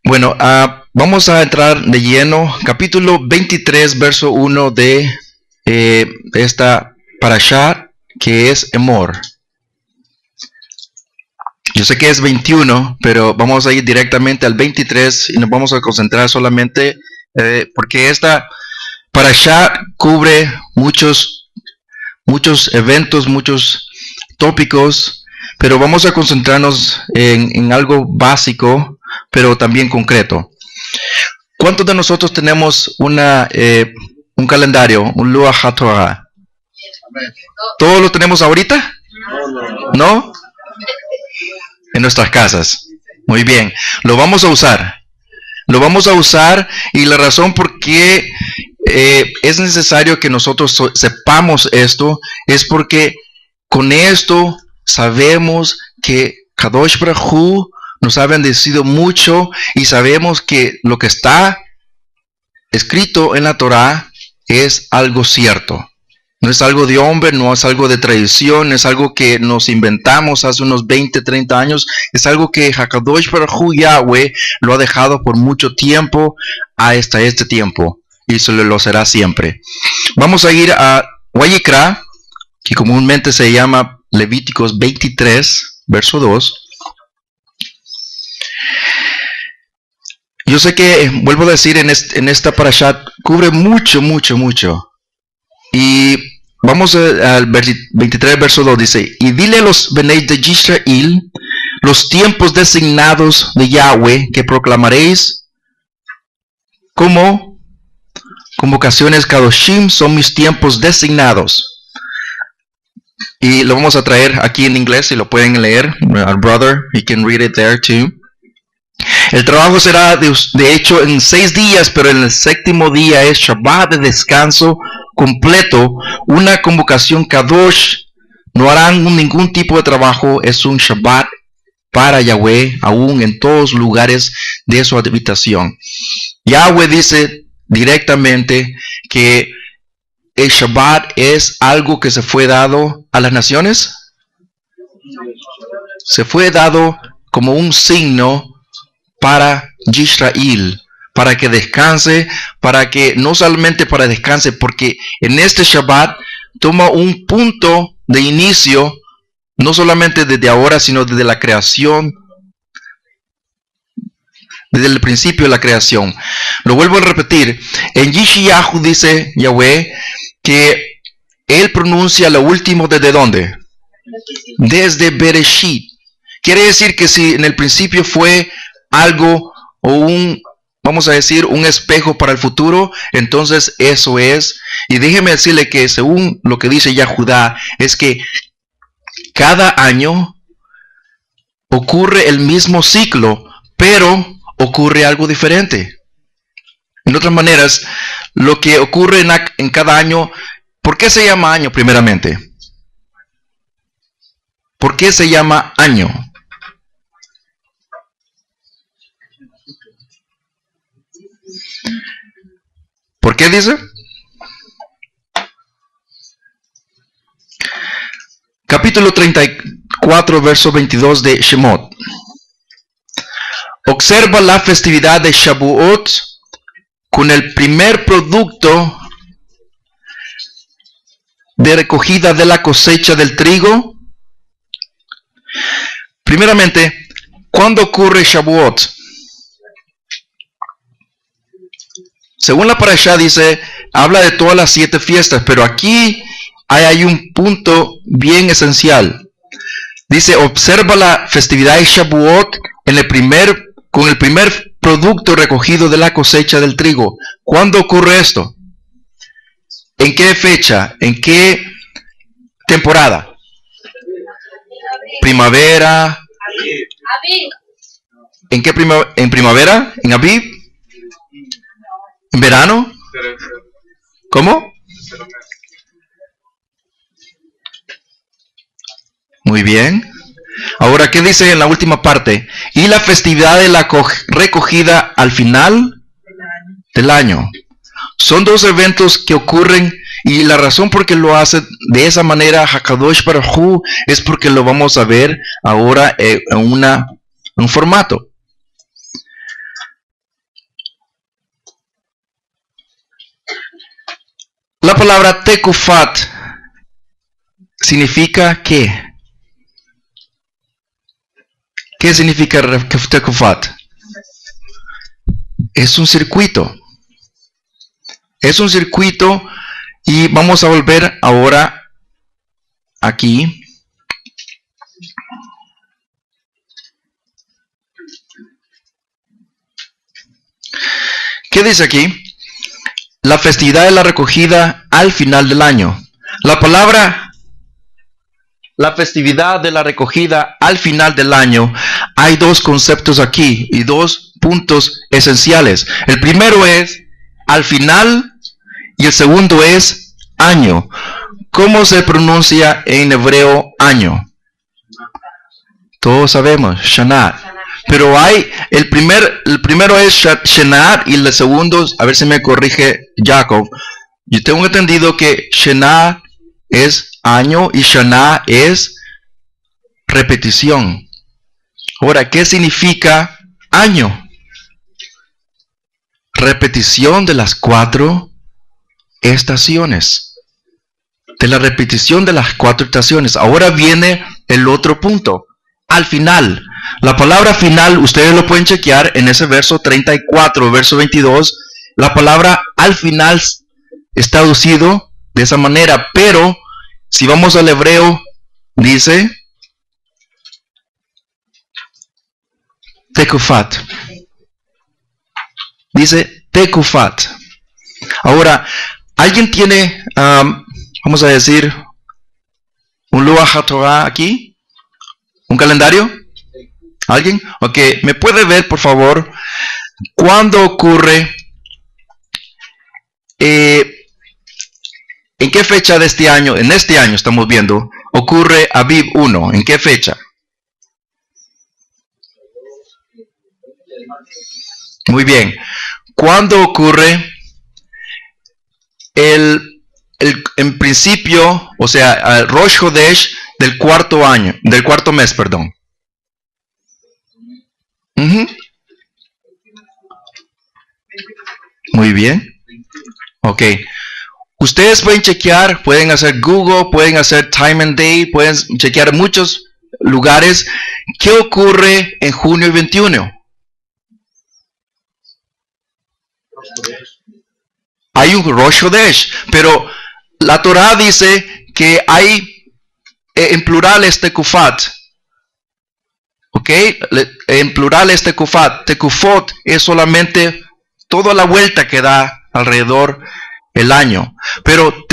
Bueno, vamos a entrar de lleno. Capítulo 23, verso 1 de esta parashá, que es Emor. Yo sé que es 21, pero vamos a ir directamente al 23 y nos vamos a concentrar solamente porque esta parashá cubre muchos eventos, muchos tópicos, pero vamos a concentrarnos en algo básico, pero también concreto. ¿Cuántos de nosotros tenemos un calendario, un Luach HaTorah? ¿Todos lo tenemos ahorita? ¿No? En nuestras casas. Muy bien. Lo vamos a usar. Lo vamos a usar, y la razón por qué es necesario que nosotros sepamos esto es porque con esto sabemos que Kadosh Baruj Hu nos ha bendecido mucho, y sabemos que lo que está escrito en la Torah es algo cierto. No es algo de hombre, no es algo de tradición, no es algo que nos inventamos hace unos 20, 30 años. Es algo que HaKadosh Baruj Hu Yahweh lo ha dejado por mucho tiempo hasta este tiempo, y eso lo será siempre. Vamos a ir a Vayikra, que comúnmente se llama Levíticos 23, verso 2. Yo sé que, vuelvo a decir, en esta parashat cubre mucho. Y vamos al 23, verso 2, dice: y dile a los Benei de Israel los tiempos designados de Yahweh que proclamaréis como convocaciones Kadoshim, son mis tiempos designados. Y lo vamos a traer aquí en inglés, y lo pueden leer. Our brother, he can read it there too. El trabajo será de hecho en 6 días, pero en el 7º día es Shabbat de descanso completo, una convocación Kadosh. No harán ningún tipo de trabajo, es un Shabbat para Yahweh, aún en todos lugares de su habitación. Yahweh dice directamente que el Shabbat es algo que se fue dado a las naciones. Se fue dado como un signo para Israel, para que descanse, para que no solamente para descanse, porque en este Shabbat toma un punto de inicio, no solamente desde ahora, sino desde la creación, desde el principio de la creación. Lo vuelvo a repetir, en Yeshayahu dice Yahweh que él pronuncia lo último desde ¿dónde? Desde Bereshit. Quiere decir que si en el principio fue algo o vamos a decir, un espejo para el futuro, entonces eso es. Y déjeme decirle que según lo que dice Yahudá, es que cada año ocurre el mismo ciclo, pero ocurre algo diferente. En otras maneras, lo que ocurre en cada año, ¿por qué se llama año primeramente? ¿Por qué se llama año? ¿Por qué dice? Capítulo 34, verso 22 de Shemot. Observa la festividad de Shavuot con el primer producto de recogida de la cosecha del trigo. Primeramente, ¿cuándo ocurre Shavuot? Según la parashá dice, habla de todas las 7 fiestas, pero aquí hay un punto bien esencial. Dice, observa la festividad de Shavuot con el primer producto recogido de la cosecha del trigo. ¿Cuándo ocurre esto? ¿En qué fecha? ¿En qué temporada? Primavera. ¿En qué en primavera? ¿En Aviv? ¿En verano? ¿Cómo? Muy bien. Ahora, ¿qué dice en la última parte? Y la festividad de la recogida al final del año. Son 2 eventos que ocurren, y la razón por qué lo hace de esa manera HaKadosh Baruj Hu es porque lo vamos a ver ahora en un formato. La palabra tekufat significa ¿qué? ¿Qué significa tekufat? Es un circuito. Es un circuito y vamos a volver ahora aquí. ¿Qué dice aquí? La festividad de la recogida al final del año. La palabra, la festividad de la recogida al final del año, hay dos conceptos aquí y dos puntos esenciales. El primero es al final y el segundo es año. ¿Cómo se pronuncia en hebreo año? Todos sabemos, Shana. Pero hay, el primero es Shana y el segundo, a ver si me corrige Jacob. Yo tengo entendido que Shana es año y Shana es repetición. Ahora, ¿qué significa año? Repetición de las 4 estaciones. De la repetición de las 4 estaciones. Ahora viene el otro punto. Al final. La palabra final, ustedes lo pueden chequear en ese verso 34, verso 22. La palabra al final es traducido de esa manera. Pero, si vamos al hebreo, dice tekufat. Dice tekufat. Ahora, ¿alguien tiene, vamos a decir, un Luach HaTorah aquí? ¿Un calendario? ¿Alguien? Ok, ¿me puede ver, por favor, cuándo ocurre, en qué fecha de este año, en este año estamos viendo, ocurre Aviv 1? ¿En qué fecha? Muy bien. ¿Cuándo ocurre en principio, o sea, Rosh Chodesh del cuarto año, del cuarto mes, perdón? Muy bien. Ok. Ustedes pueden chequear, pueden hacer Google, pueden hacer Time and Day, pueden chequear muchos lugares. ¿Qué ocurre en junio 21? Hay un Rosh Chodesh, pero la Torah dice que hay en plural tekufat. ¿Ok? En plural es tekufat. Tekufot es solamente toda la vuelta que da alrededor el año. Pero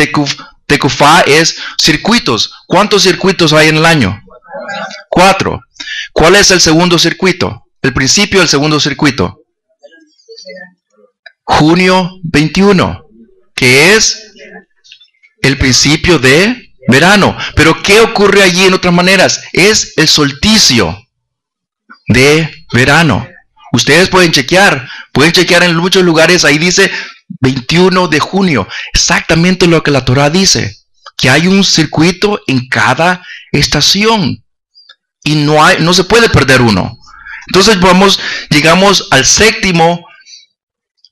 tekufá es circuitos. ¿Cuántos circuitos hay en el año? 4. ¿Cuál es el segundo circuito? El principio del segundo circuito. Junio 21, que es el principio de verano. Pero ¿qué ocurre allí en otras maneras? Es el solsticio de verano. Ustedes pueden chequear en muchos lugares, ahí dice 21 de junio, exactamente lo que la Torah dice, que hay un circuito en cada estación y no se puede perder uno. Entonces llegamos al séptimo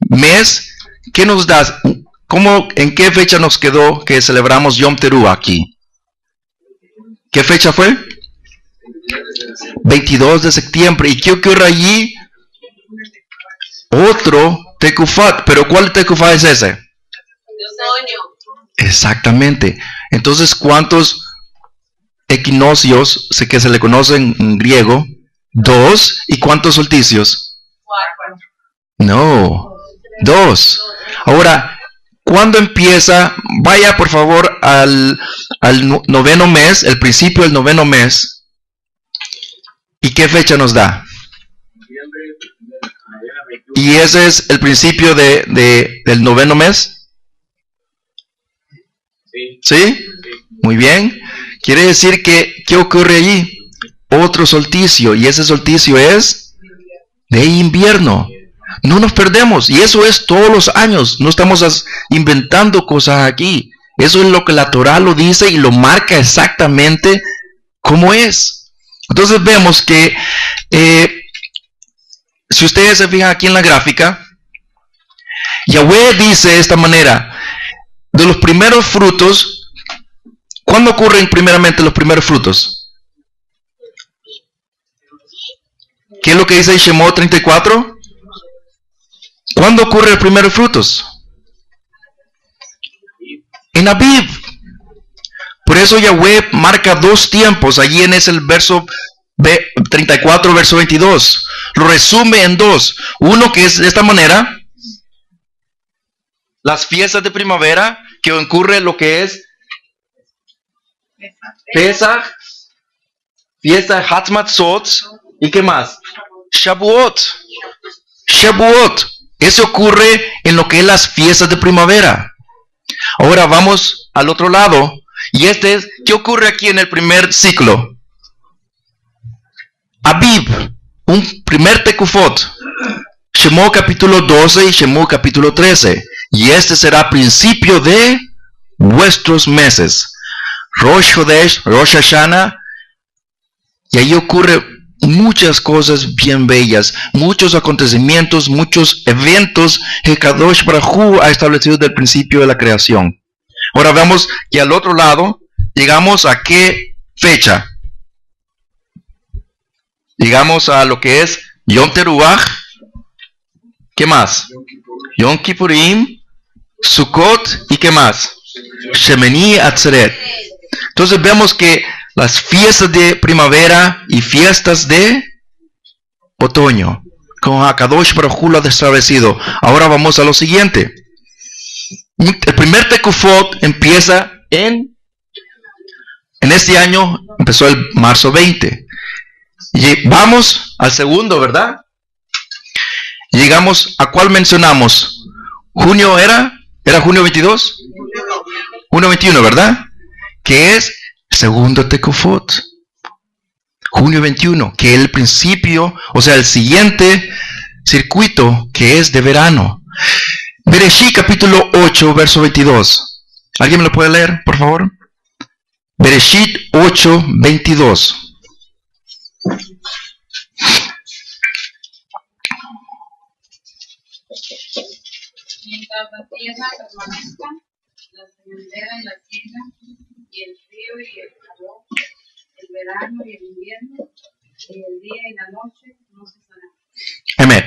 mes. ¿Qué nos da? ¿En qué fecha nos quedó que celebramos Yom Teruah aquí? ¿Qué fecha fue? 22 de septiembre. ¿Y qué ocurre allí? Otro tekufat. ¿Pero cuál tekufat es ese? Otoño. Exactamente. Entonces, ¿cuántos equinoccios que se le conocen en griego? 2. ¿Y cuántos solsticios? 4. No, 2. Ahora, ¿cuándo empieza? Vaya por favor al noveno mes, el principio del noveno mes. ¿Y qué fecha nos da? ¿Y ese es el principio del noveno mes? ¿Sí? Muy bien. Quiere decir que, ¿qué ocurre allí? Otro solsticio. Y ese solsticio es de invierno. No nos perdemos. Y eso es todos los años. No estamos inventando cosas aquí. Eso es lo que la Torah lo dice y lo marca exactamente como es. Entonces vemos que si ustedes se fijan aquí en la gráfica, Yahweh dice de esta manera: de los primeros frutos, ¿cuándo ocurren primeramente los primeros frutos? ¿Qué es lo que dice Shemot 34? ¿Cuándo ocurren los primeros frutos? En Aviv. Por eso Yahweh marca dos tiempos. Allí en ese verso 34, verso 22. Lo resume en dos. Uno que es de esta manera. Las fiestas de primavera, que ocurre lo que es Pesach, fiesta Hatzmatzot, ¿y qué más? Shavuot. Shavuot. Eso ocurre en lo que es las fiestas de primavera. Ahora vamos al otro lado. Y este es, ¿qué ocurre aquí en el primer ciclo? Aviv, un primer Tekufot. Shemot capítulo 12 y Shemot capítulo 13. Y este será principio de vuestros meses. Rosh Chodesh, Rosh Hashanah. Y ahí ocurre muchas cosas bien bellas, muchos acontecimientos, muchos eventos que Kadosh Baruj Hu ha establecido desde el principio de la creación. Ahora vemos que al otro lado llegamos a qué fecha. Llegamos a lo que es Yom Teruah. ¿Qué más? Yom Kippurim, Sukkot y ¿qué más? Shemini Atzeret. Entonces vemos que las fiestas de primavera y fiestas de otoño, con Hakadosh Baruj Hu lo ha establecido. Ahora vamos a lo siguiente. El primer Tekufot empieza en este año, empezó el marzo 20. Y vamos al segundo, ¿verdad? Llegamos a cuál mencionamos. Junio ¿era junio 22? Junio 21, ¿verdad? Que es segundo Tekufot. Junio 21, que es el principio, o sea, el siguiente circuito que es de verano. Bereshit capítulo 8, verso 22. ¿Alguien me lo puede leer, por favor? Bereshit 8, 22. Mientras la tierra permanezca, la sementera y la siega, y el frío y el calor, el verano y el invierno, y el día y la noche no cesarán. Amén.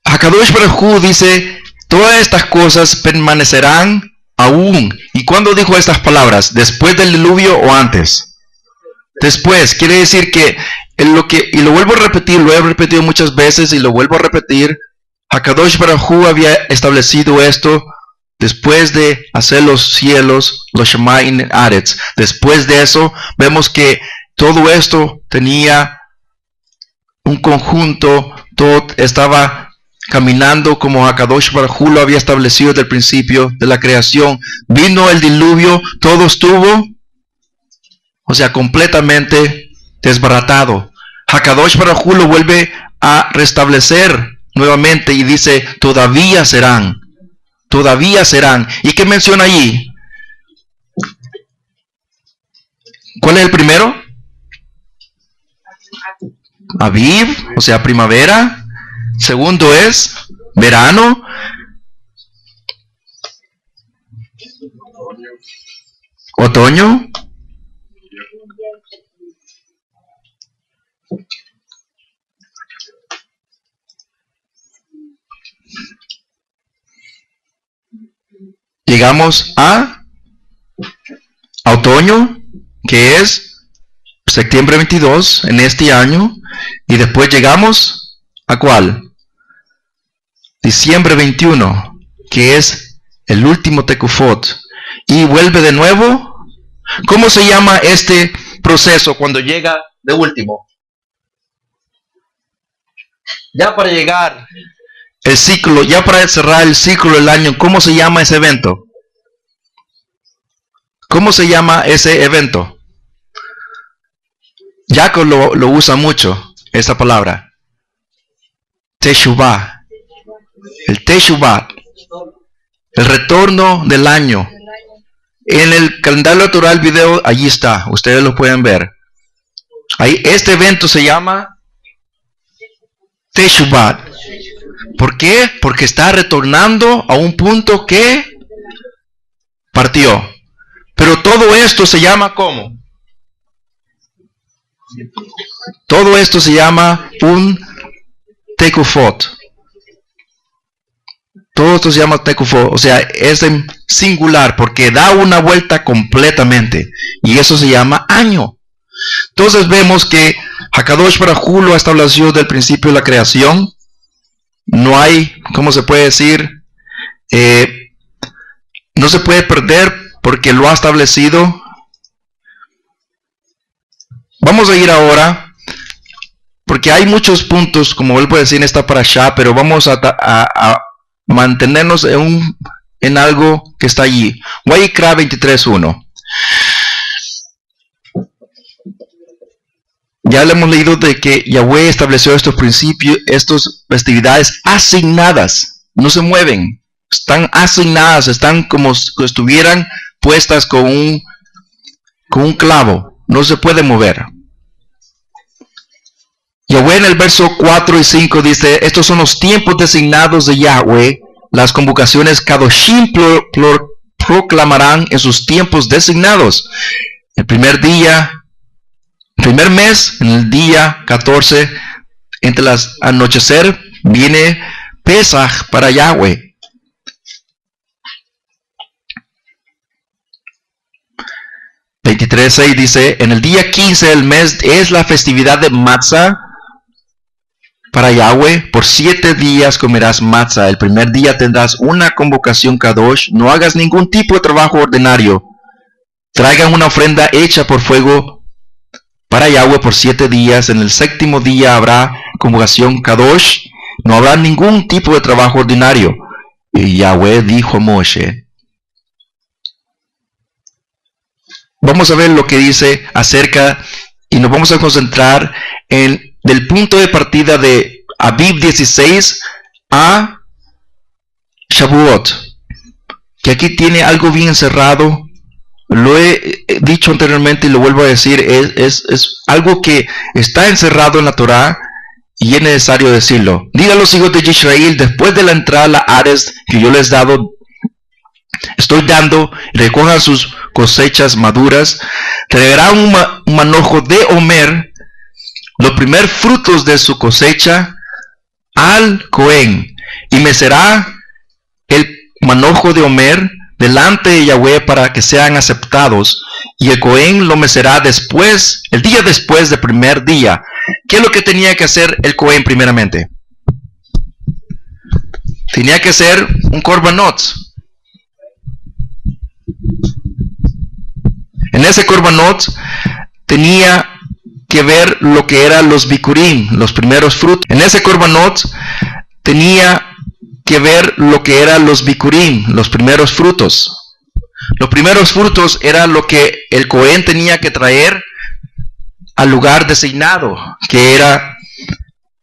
Hakadosh Baruj Hu dice, todas estas cosas permanecerán aún. ¿Y cuándo dijo estas palabras? ¿Después del diluvio o antes? Después. Quiere decir que, y lo vuelvo a repetir, lo he repetido muchas veces y lo vuelvo a repetir, Hakadosh Baruj Hu había establecido esto después de hacer los cielos, los Shemayim Aretz. Después de eso, vemos que todo esto tenía un conjunto, todo estaba caminando como Hakadosh Baruj Hu lo había establecido desde el principio de la creación. Vino el diluvio, todo estuvo, o sea, completamente desbaratado. Hakadosh Baruj Hu lo vuelve a restablecer nuevamente y dice, todavía serán. Todavía serán. ¿Y qué menciona allí? ¿Cuál es el primero? Aviv, o sea, primavera. Segundo es verano. Otoño. Llegamos a otoño, que es septiembre 22 en este año, y después llegamos a ¿cuál? Diciembre 21, que es el último Tekufot, y vuelve de nuevo. ¿Cómo se llama este proceso cuando llega de último? Ya para llegar el ciclo, ya para cerrar el ciclo del año, ¿cómo se llama ese evento? ¿Cómo se llama ese evento? Jacob lo usa mucho, esa palabra. Teshuvah. El Teshuvah. El retorno del año. En el calendario natural video, allí está. Ustedes lo pueden ver. Ahí, este evento se llama Teshuvah. ¿Por qué? Porque está retornando a un punto que partió. Pero todo esto se llama ¿cómo? Todo esto se llama un tekufot. Todo esto se llama tekufot, o sea, es en singular porque da una vuelta completamente. Y eso se llama año. Entonces vemos que Hakadosh Baruj Hu lo estableció desde el principio de la creación. No hay, ¿cómo se puede decir? No se puede perder porque lo ha establecido. Vamos a ir ahora, porque hay muchos puntos, como vuelvo a decir en esta parashá, pero vamos a mantenernos en algo que está allí. Vayikra 23:1. Ya le hemos leído de que Yahweh estableció estos principios, estas festividades asignadas, no se mueven, están asignadas, están como si estuvieran puestas con un clavo, no se puede mover. Yahweh en el verso 4 y 5 dice, estos son los tiempos designados de Yahweh, las convocaciones Kadoshim proclamarán en sus tiempos designados. El primer mes, en el día 14, entre las anochecer, viene Pesach para Yahweh. (23:6) dice, en el día 15 del mes es la festividad de Matzah para Yahweh. Por 7 días comerás Matzah. El primer día tendrás una convocación Kadosh. No hagas ningún tipo de trabajo ordinario. Traigan una ofrenda hecha por fuego para Yahweh por 7 días. En el 7º día habrá convocación Kadosh. No habrá ningún tipo de trabajo ordinario. Y Yahweh dijo a Moshe. Vamos a ver lo que dice acerca, y nos vamos a concentrar en del punto de partida de Aviv 16 a Shavuot. Que aquí tiene algo bien cerrado. Lo he dicho anteriormente y lo vuelvo a decir, es algo que está encerrado en la Torah y es necesario decirlo. Diga a los hijos de Israel, después de la entrada a la Ares que yo les estoy dando, recojan sus cosechas maduras, traerá un manojo de Omer, los primeros frutos de su cosecha, al Cohen, y mecerá el manojo de Omer delante de Yahweh para que sean aceptados, y el Cohen lo mecerá después, el día después del primer día. ¿Qué es lo que tenía que hacer el Cohen primeramente? Tenía que hacer un korbanot. En ese korbanot tenía que ver lo que eran los bikurim, los primeros frutos. En ese korbanot tenía que ver lo que eran los bikurim, los primeros frutos. Los primeros frutos era lo que el Cohen tenía que traer al lugar designado, que era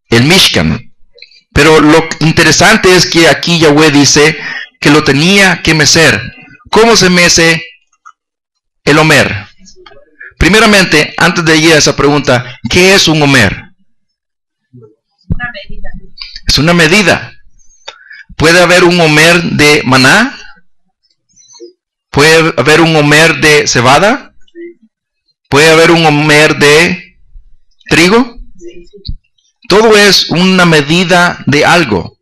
el Mishkan. Pero lo interesante es que aquí Yahweh dice que lo tenía que mecer. ¿Cómo se mece el Omer? Primeramente, antes de ir a esa pregunta, ¿qué es un Omer? Una medida. Es una medida. ¿Puede haber un Omer de maná? ¿Puede haber un Omer de cebada? ¿Puede haber un Omer de trigo? Todo es una medida de algo.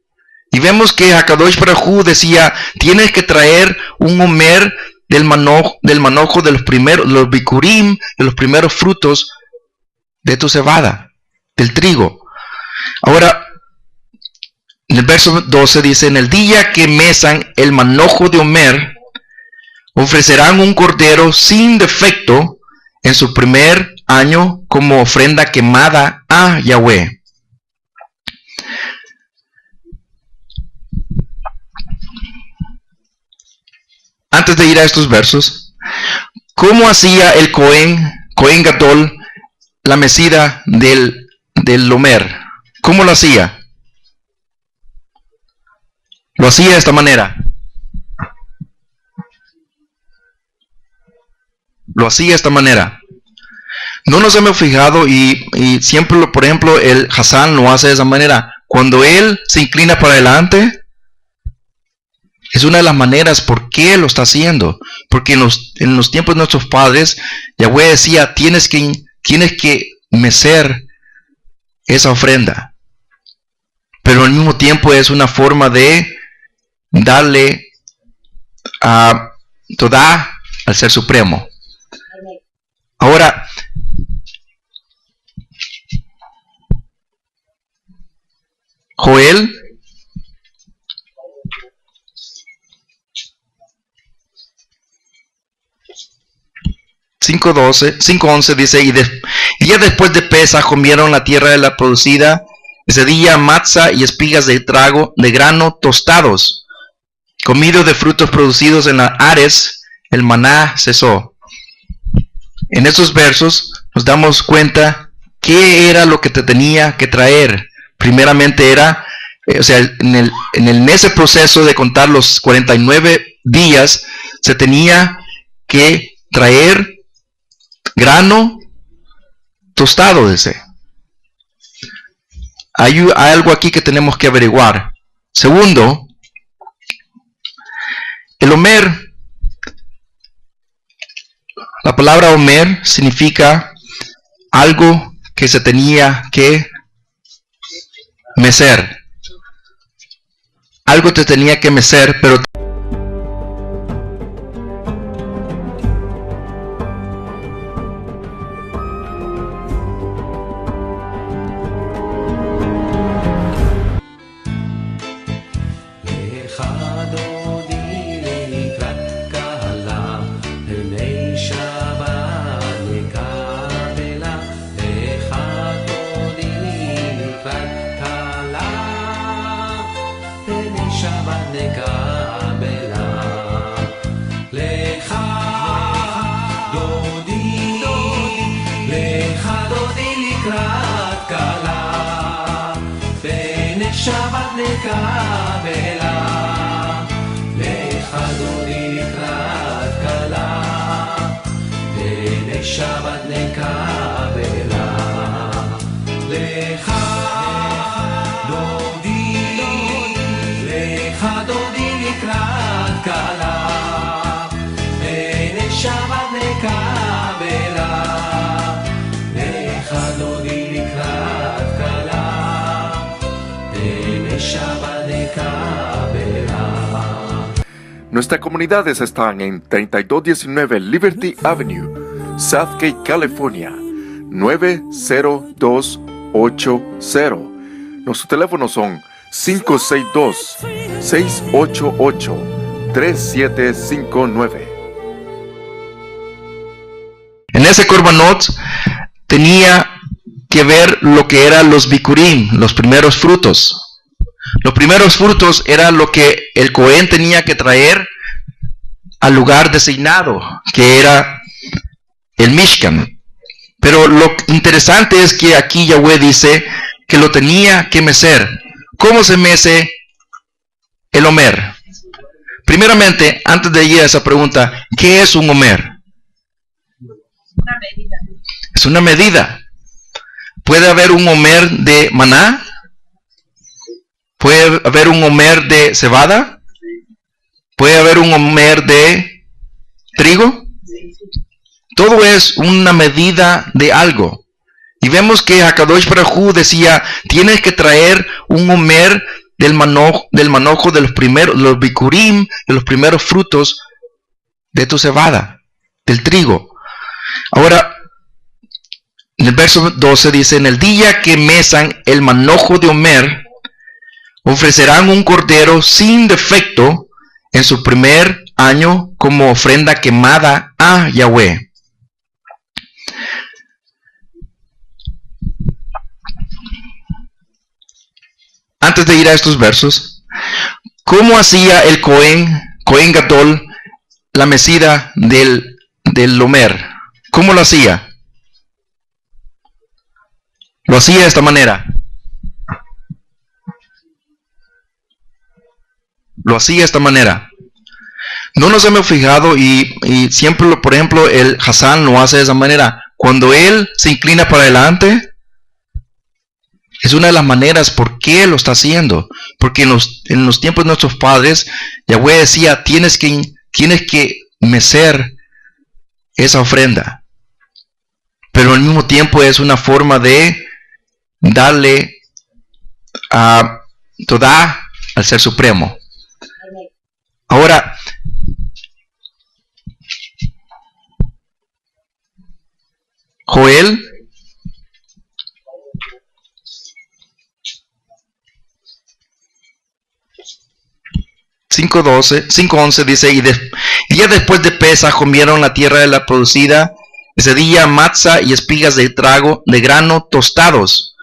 Y vemos que Hakadosh Baruj Hu decía, tienes que traer un Omer del manojo de los primeros, los bikurim, de los primeros frutos de tu cebada, del trigo. Ahora, en el verso 12 dice, en el día que mesan el manojo de Omer, ofrecerán un cordero sin defecto en su primer año como ofrenda quemada a Yahweh. Antes de ir a estos versos, ¿cómo hacía el Cohen Gadol la mecida del Omer? ¿Cómo lo hacía? Lo hacía de esta manera. Lo hacía de esta manera. No nos hemos fijado y siempre, por ejemplo, el Hassan lo hace de esa manera. Cuando él se inclina para adelante, Es una de las maneras por qué lo está haciendo. Porque en los tiempos de nuestros padres, Yahweh decía, tienes que mecer esa ofrenda. Pero al mismo tiempo es una forma de darle a Todá al Ser Supremo. Ahora, Joel 5:11 dice, y ya después de Pesaj comieron la tierra de la producida ese día matza y espigas de grano tostados, comido de frutos producidos en la Ares, el maná cesó. En estos versos nos damos cuenta qué era lo que te tenía que traer. Primeramente era, en ese proceso de contar los 49 días, se tenía que traer grano tostado, dice. Hay algo aquí que tenemos que averiguar. Segundo, el Omer, la palabra Omer significa algo que se tenía que mecer. Algo te tenía que mecer, pero Nuestras comunidades están en 3219 Liberty Avenue, Southgate, California, 90280. Nuestros teléfonos son 562-688-3759. En ese korbanot tenía que ver lo que eran los bikurim, los primeros frutos. Los primeros frutos era lo que el Cohen tenía que traer al lugar designado, que era el Mishkan. Pero lo interesante es que aquí Yahweh dice que lo tenía que mecer. ¿Cómo se mece el Omer? Primeramente, antes de ir a esa pregunta, ¿qué es un Omer? Una medida. Es una medida. ¿Puede haber un Omer de maná? ¿Puede haber un Omer de cebada? ¿Puede haber un Omer de trigo? Todo es una medida de algo. Y vemos que Hakadosh Baruj Hu decía, tienes que traer un Omer del manojo de los primeros, los bikurim, de los primeros frutos de tu cebada, del trigo. Ahora, en el verso 12 dice, en el día que mesan el manojo de Omer, ofrecerán un cordero sin defecto en su primer año como ofrenda quemada a Yahweh. Antes de ir a estos versos, ¿cómo hacía el Cohen Gadol la mecida del Omer? ¿Cómo lo hacía? Lo hacía de esta manera. Lo hacía de esta manera. No nos hemos fijado y siempre, por ejemplo, el Hassan lo hace de esa manera. Cuando él se inclina para adelante, Es una de las maneras por qué lo está haciendo. Porque en los tiempos de nuestros padres, Yahweh decía, tienes que mecer esa ofrenda. Pero al mismo tiempo es una forma de darle a Todá al Ser Supremo. Ahora, Joel 5:11 dice, y día después de Pesaj comieron la tierra de la producida, ese día matza y espigas de grano tostados,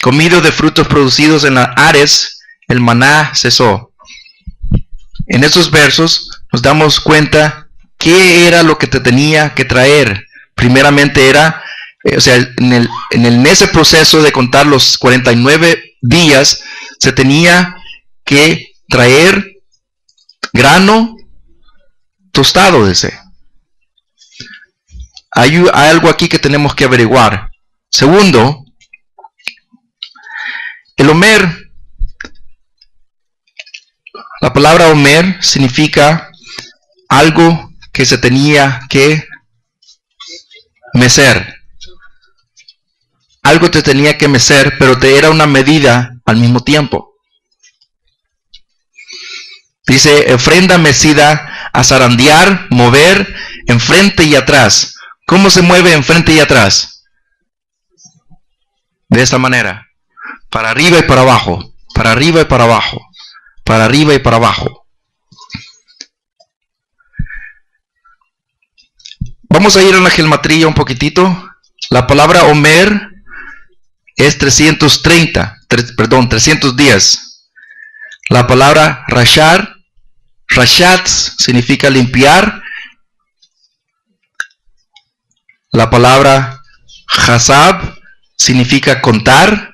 comido de frutos producidos en la Ares, el maná cesó. En estos versos nos damos cuenta qué era lo que te tenía que traer. Primeramente era, en ese proceso de contar los 49 días, se tenía que traer grano tostado, dice. Hay algo aquí que tenemos que averiguar. Segundo, el Omer, la palabra Omer significa algo que se tenía que mecer. Algo te tenía que mecer, pero te era una medida al mismo tiempo. Dice, ofrenda mecida a zarandear, mover, enfrente y atrás. ¿Cómo se mueve enfrente y atrás? De esta manera. Para arriba y para abajo. Para arriba y para abajo. Para arriba y para abajo. Vamos a ir a la gematría un poquitito. La palabra Omer es 310. La palabra Rashatz significa limpiar. La palabra Hasab significa contar.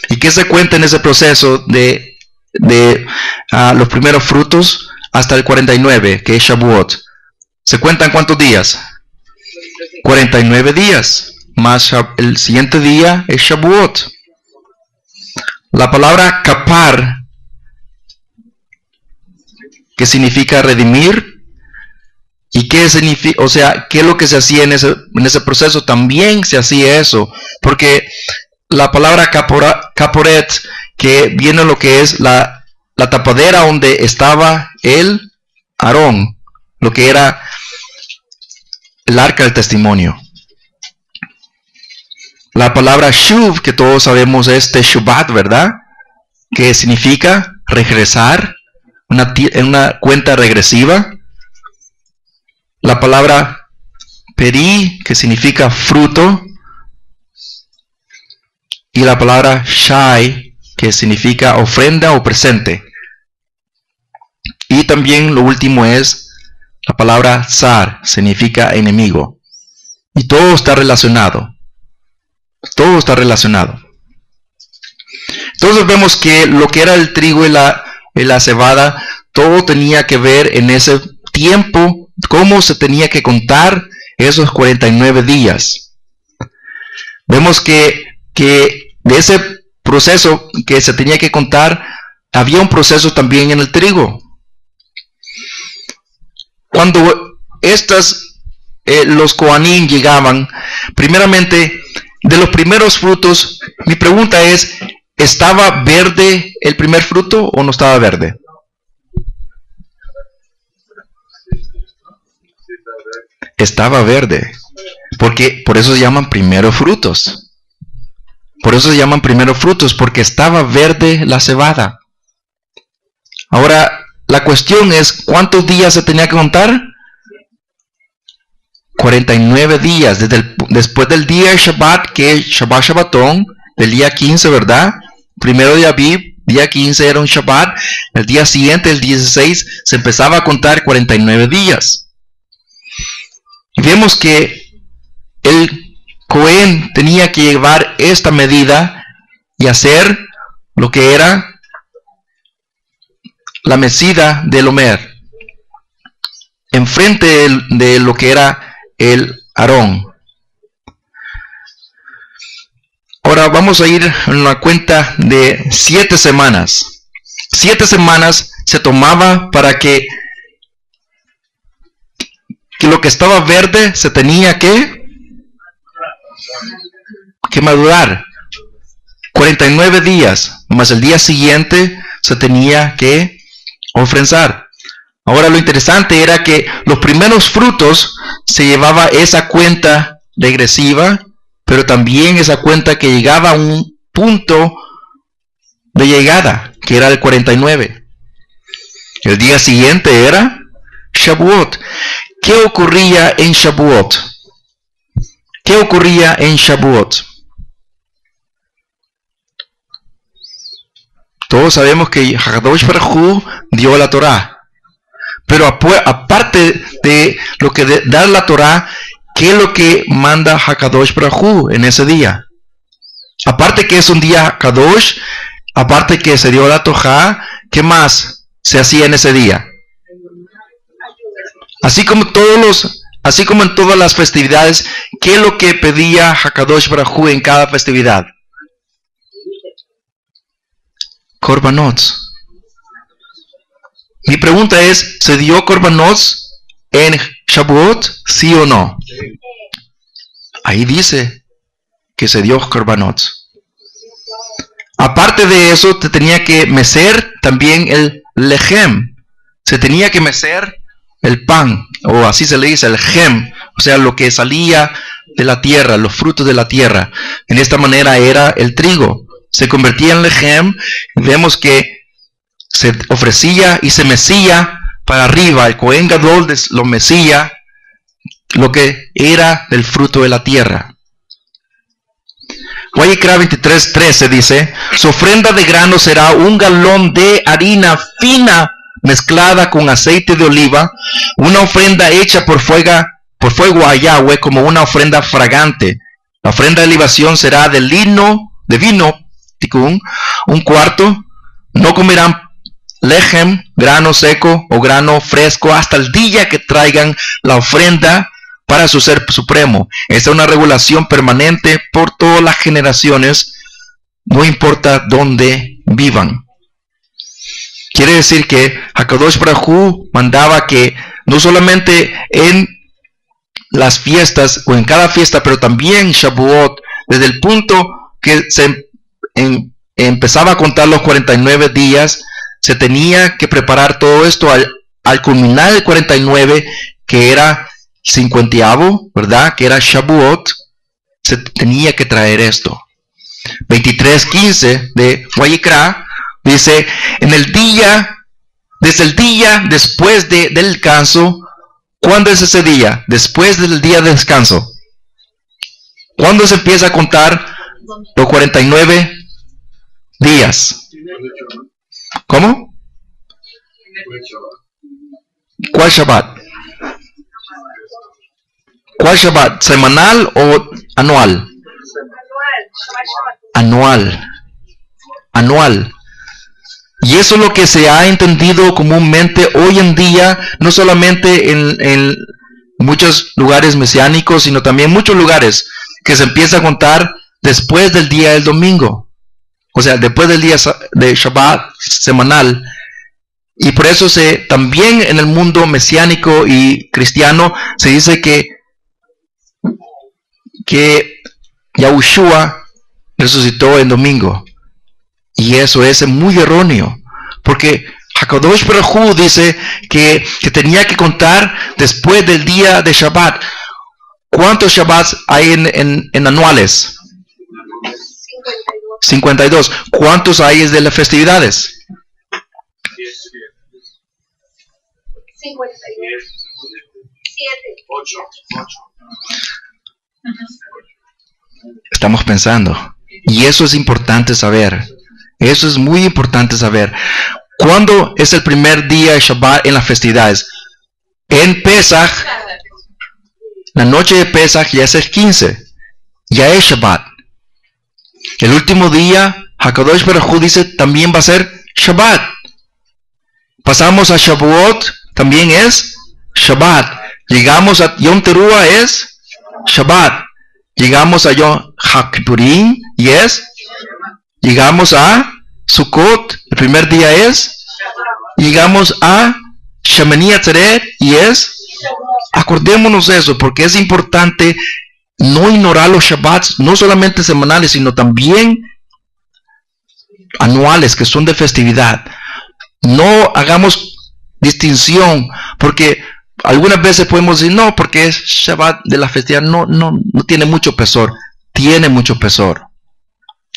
¿Y qué se cuenta en ese proceso de los primeros frutos hasta el 49, que es Shavuot? ¿Se cuentan cuántos días? 49 días. Más el siguiente día es Shavuot. La palabra kapar, que significa redimir. ¿Y qué significa? O sea, ¿qué es lo que se hacía en ese proceso? También se hacía eso. Porque la palabra caporet, que viene lo que es la tapadera donde estaba el Aarón, lo que era el arca del testimonio. La palabra shuv, que todos sabemos es teshuvat, ¿verdad? Que significa regresar, una cuenta regresiva. La palabra peri, que significa fruto. Y la palabra shai, que significa ofrenda o presente. Y también lo último es la palabra zar, significa enemigo. Y todo está relacionado. Todo está relacionado. Entonces vemos que lo que era el trigo y la cebada, todo tenía que ver en ese tiempo, cómo se tenía que contar esos 49 días. Vemos que de ese proceso que se tenía que contar, había un proceso también en el trigo. Cuando los Kohanim llegaban, primeramente, de los primeros frutos, mi pregunta es, ¿estaba verde el primer fruto o no estaba verde? Estaba verde, porque por eso se llaman primeros frutos. Por eso se llaman primeros frutos, porque estaba verde la cebada. Ahora, la cuestión es, ¿cuántos días se tenía que contar? 49 días, después del día de Shabbat, que es Shabbat Shabbatón, del día 15, ¿verdad? Primero de Aviv, día 15 era un Shabbat, el día siguiente, el 16, se empezaba a contar 49 días. Y vemos que el Cohen tenía que llevar esta medida y hacer lo que era la mecida del Omer, enfrente de lo que era el Aarón. Ahora, Ahora vamos a ir en una cuenta de 7 semanas. 7 semanas se tomaba para que lo que estaba verde se tenía que madurar. 49 días, más el día siguiente se tenía que ofrendar. Ahora lo interesante era que los primeros frutos se llevaba esa cuenta regresiva, pero también esa cuenta que llegaba a un punto de llegada, que era el 49. El día siguiente era Shavuot. ¿Qué ocurría en Shavuot? ¿Qué ocurría en Shavuot? Todos sabemos que Hakadosh Baruj Hu dio la Torá. Pero aparte de lo que da la Torá, ¿qué es lo que manda Hakadosh Baruj Hu en ese día? Aparte que es un día Kadosh, aparte que se dio la Torá, ¿qué más se hacía en ese día? Así como en todas las festividades, ¿qué es lo que pedía Hakadosh Baruj Hu en cada festividad? Korbanot. Mi pregunta es, ¿se dio Korbanot en Shavuot? ¿Sí o no? Ahí dice que se dio Korbanot. Aparte de eso, te tenía que mecer también el lejem. Se tenía que mecer el pan, o así se le dice, el gem, o sea, lo que salía de la tierra, los frutos de la tierra. En esta manera era el trigo. Se convertía en lejem, y vemos que se ofrecía y se mecía para arriba. El Cohen Gadol lo mecía, lo que era del fruto de la tierra. Vayikra 23:13 dice, su ofrenda de grano será 1 galón de harina fina mezclada con aceite de oliva, una ofrenda hecha por fuego a Yahweh como una ofrenda fragante. La ofrenda de libación será de vino, tikkun, 1/4. No comerán lejem, grano seco o grano fresco hasta el día que traigan la ofrenda para su ser supremo. Esta es una regulación permanente por todas las generaciones, no importa dónde vivan. Quiere decir que Hakadosh Baruj Hu mandaba que no solamente en las fiestas o en cada fiesta, pero también Shavuot, desde el punto que se empezaba a contar los 49 días, se tenía que preparar todo esto al culminar el 49, que era 50avo, ¿verdad? Que era Shavuot, se tenía que traer esto. 23:15 de Vayikra dice, desde el día después del descanso. ¿Cuándo es ese día? Después del día de descanso. ¿Cuándo se empieza a contar los 49 días? ¿Cómo? ¿Cuál Shabbat? ¿Cuál Shabbat? ¿Semanal o anual? Anual. Y eso es lo que se ha entendido comúnmente hoy en día, no solamente en muchos lugares mesiánicos, sino también en muchos lugares, que se empieza a contar después del día del domingo. O sea, después del día de Shabbat semanal. Y por eso también en el mundo mesiánico y cristiano se dice que Yahushua resucitó en domingo. Y eso es muy erróneo, porque Hakadosh Baruj Hu dice que tenía que contar después del día de Shabbat. ¿Cuántos Shabbats hay en anuales? 52. ¿Cuántos hay de las festividades? 7. Estamos pensando. Y eso es importante saber. Eso es muy importante saber. ¿Cuándo es el primer día de Shabbat en las festividades? En Pesach. La noche de Pesach ya es el 15. Ya es Shabbat. El último día, Hakadosh Baruj Hu dice, también va a ser Shabbat. Pasamos a Shavuot, también es Shabbat. Llegamos a Yom Teruah, es Shabbat. Llegamos a Yom HaKippurim, y es, llegamos a Sukkot, el primer día es, llegamos a Shemini Atzeret y es, acordémonos de eso, porque es importante no ignorar los Shabbats, no solamente semanales, sino también anuales, que son de festividad. No hagamos distinción, porque algunas veces podemos decir, no, porque es Shabbat de la festividad, no tiene mucho pesor. Tiene mucho pesor.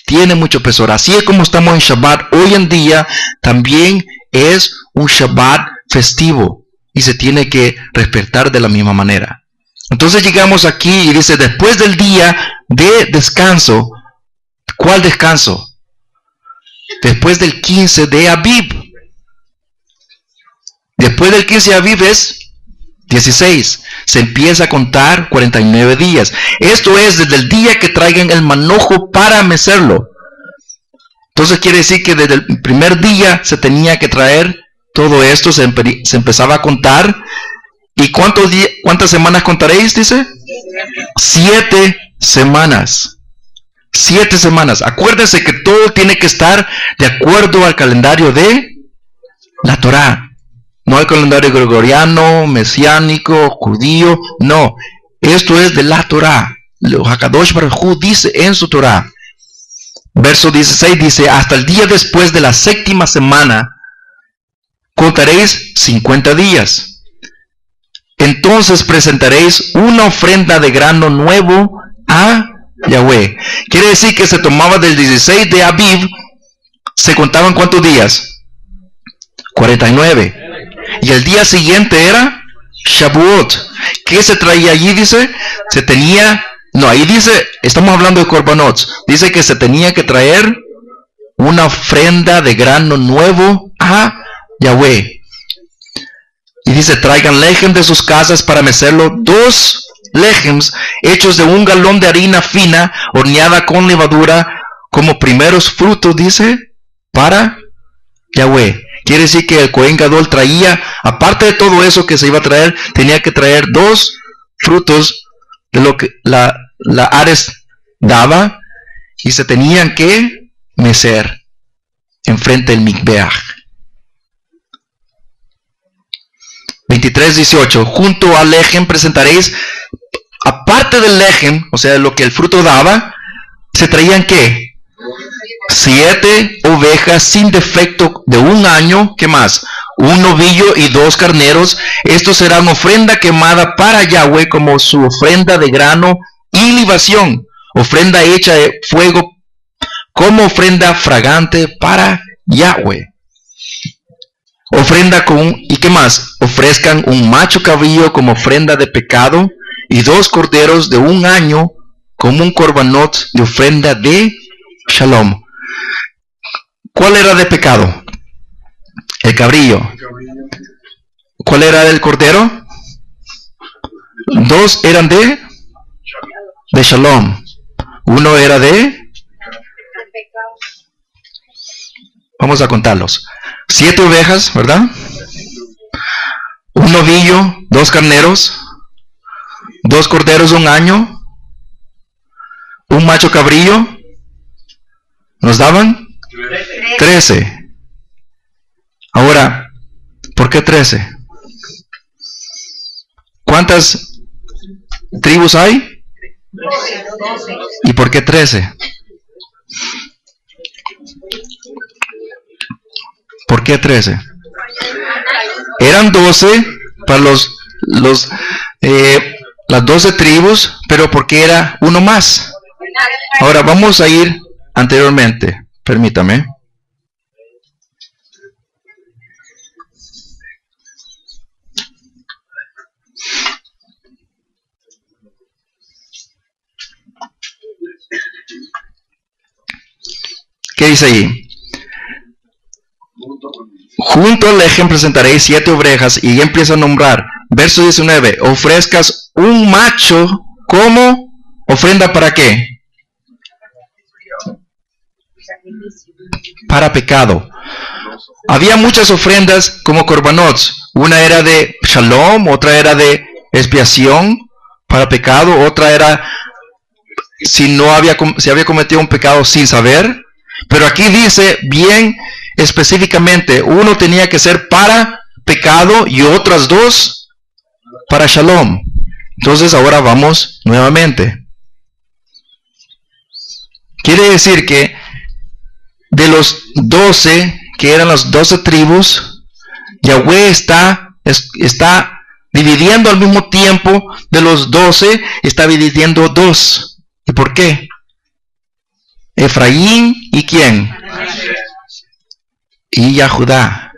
Tiene mucho pesor. Así es como estamos en Shabbat hoy en día, también es un Shabbat festivo y se tiene que respetar de la misma manera. Entonces llegamos aquí y dice, después del día de descanso, ¿cuál descanso? Después del 15 de Aviv. Después del 15 de Aviv es 16. Se empieza a contar 49 días. Esto es desde el día que traigan el manojo para mecerlo. Entonces quiere decir que desde el primer día se tenía que traer todo esto, se empezaba a contar. ¿Y cuántas semanas contaréis? Dice 7 semanas. 7 semanas. Acuérdense que todo tiene que estar de acuerdo al calendario de la Torá. No al calendario gregoriano, mesiánico, judío. No. Esto es de la Torá. Lo Hakadosh Baruj Hu dice en su Torá. Verso 16 dice, hasta el día después de la 7ª semana, contaréis 50 días. Entonces presentaréis una ofrenda de grano nuevo a Yahweh. Quiere decir que se tomaba del 16 de Aviv, se contaban ¿cuántos días? 49. Y el día siguiente era Shavuot. ¿Qué se traía allí? Dice, se tenía, no, ahí dice, estamos hablando de Korbanot. Dice que se tenía que traer una ofrenda de grano nuevo a Yahweh. Y dice, traigan lejem de sus casas para mecerlo, 2 lejems hechos de 1 galón de harina fina, horneada con levadura, como primeros frutos, dice, para Yahweh. Quiere decir que el Cohen Gadol traía, aparte de todo eso que se iba a traer, tenía que traer 2 frutos de lo que la Ares daba, y se tenían que mecer enfrente del Mikbeach. 23:18, junto al lejem presentaréis, aparte del lejem, o sea, lo que el fruto daba, se traían ¿qué? 7 ovejas sin defecto de 1 año, ¿qué más? 1 novillo y 2 carneros. Estos serán ofrenda quemada para Yahweh como su ofrenda de grano y libación, ofrenda hecha de fuego como ofrenda fragante para Yahweh. Ofrenda con, ¿y qué más? Ofrezcan un macho cabrío como ofrenda de pecado y 2 corderos de 1 año como un corbanot de ofrenda de shalom. ¿Cuál era de pecado? El cabrillo. ¿Cuál era del cordero? 2 eran de shalom. 1 era de, vamos a contarlos. 7 ovejas, ¿verdad? 1 novillo, 2 carneros, 2 corderos de 1 año, 1 macho cabrillo. ¿Nos daban? 13. Ahora, ¿por qué 13? ¿Cuántas tribus hay? 12. ¿Y por qué 13? ¿Por qué 13? Eran 12 para las 12 tribus, pero porque era uno más. Ahora vamos a ir anteriormente. Permítame. ¿Qué dice ahí? Junto al lejem presentaréis 7 ovejas, y ya empieza a nombrar. Verso 19. Ofrezcas un macho como ofrenda para qué? Para pecado. Había muchas ofrendas como corbanots. Una era de shalom, otra era de expiación para pecado, otra era si había cometido un pecado sin saber, pero aquí dice bien específicamente, uno tenía que ser para pecado y otras dos para shalom. Entonces ahora vamos nuevamente. Quiere decir que de los 12, que eran las 12 tribus, Yahweh está dividiendo al mismo tiempo de los 12, está dividiendo 2. ¿Y por qué? Efraín y ¿quién? Y Judá.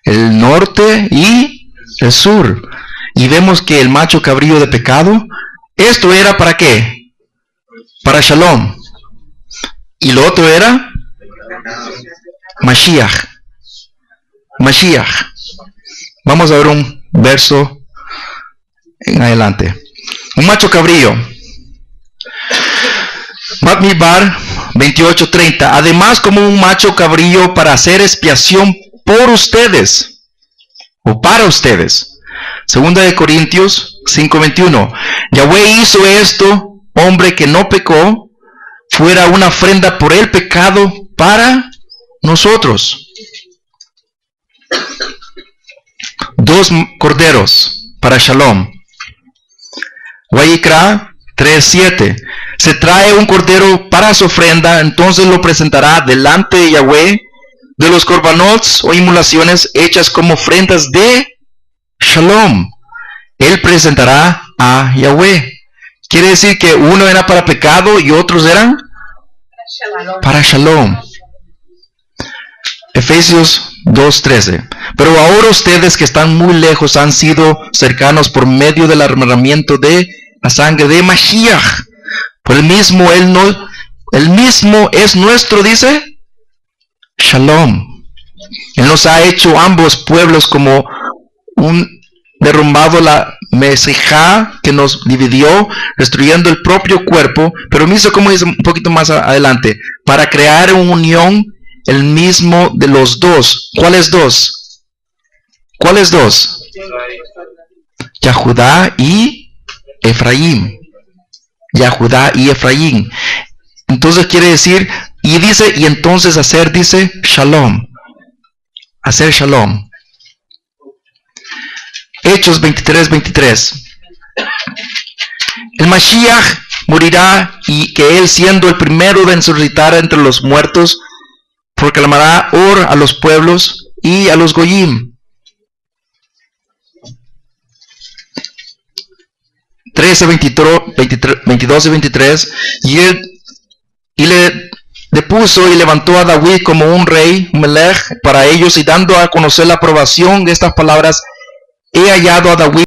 El norte y el sur. Y vemos que el macho cabrío de pecado, esto era ¿para qué? Para Shalom. Y lo otro era Mashiach. Vamos a ver un verso en adelante. Un macho cabrío. Bamidbar 28:30. Además, como un macho cabrío para hacer expiación por ustedes o para ustedes. Segunda de Corintios 5:21. Yahweh hizo esto, hombre que no pecó, fuera una ofrenda por el pecado para nosotros. 2 corderos para Shalom. Vayikra 3:7. Se trae un cordero para su ofrenda, entonces lo presentará delante de Yahweh de los corbanots o inmolaciones hechas como ofrendas de Shalom. Él presentará a Yahweh. Quiere decir que uno era para pecado y otros eran para Shalom. Efesios 2:13. Pero ahora ustedes que están muy lejos han sido cercanos por medio del arrebatamiento de la sangre de Mashiach. Por el mismo es nuestro, dice, Shalom. Él nos ha hecho ambos pueblos como un derrumbado la Mesijá que nos dividió, destruyendo el propio cuerpo, pero me hizo, como dice un poquito más adelante, para crear una unión, el mismo de los dos. ¿Cuáles dos? ¿Cuáles dos? Yahudá y Efraín. Yahudá y Efraín. Entonces quiere decir, y dice, y entonces hacer, dice, Shalom. Hacer Shalom. Hechos 23:23. El Mashiach morirá y que él, siendo el primero de resucitar entre los muertos, proclamará Or a los pueblos y a los Goyim. 22 y 23. Y él le depuso y levantó a David como un rey, un melech, para ellos, y dando a conocer la aprobación de estas palabras, he hallado a David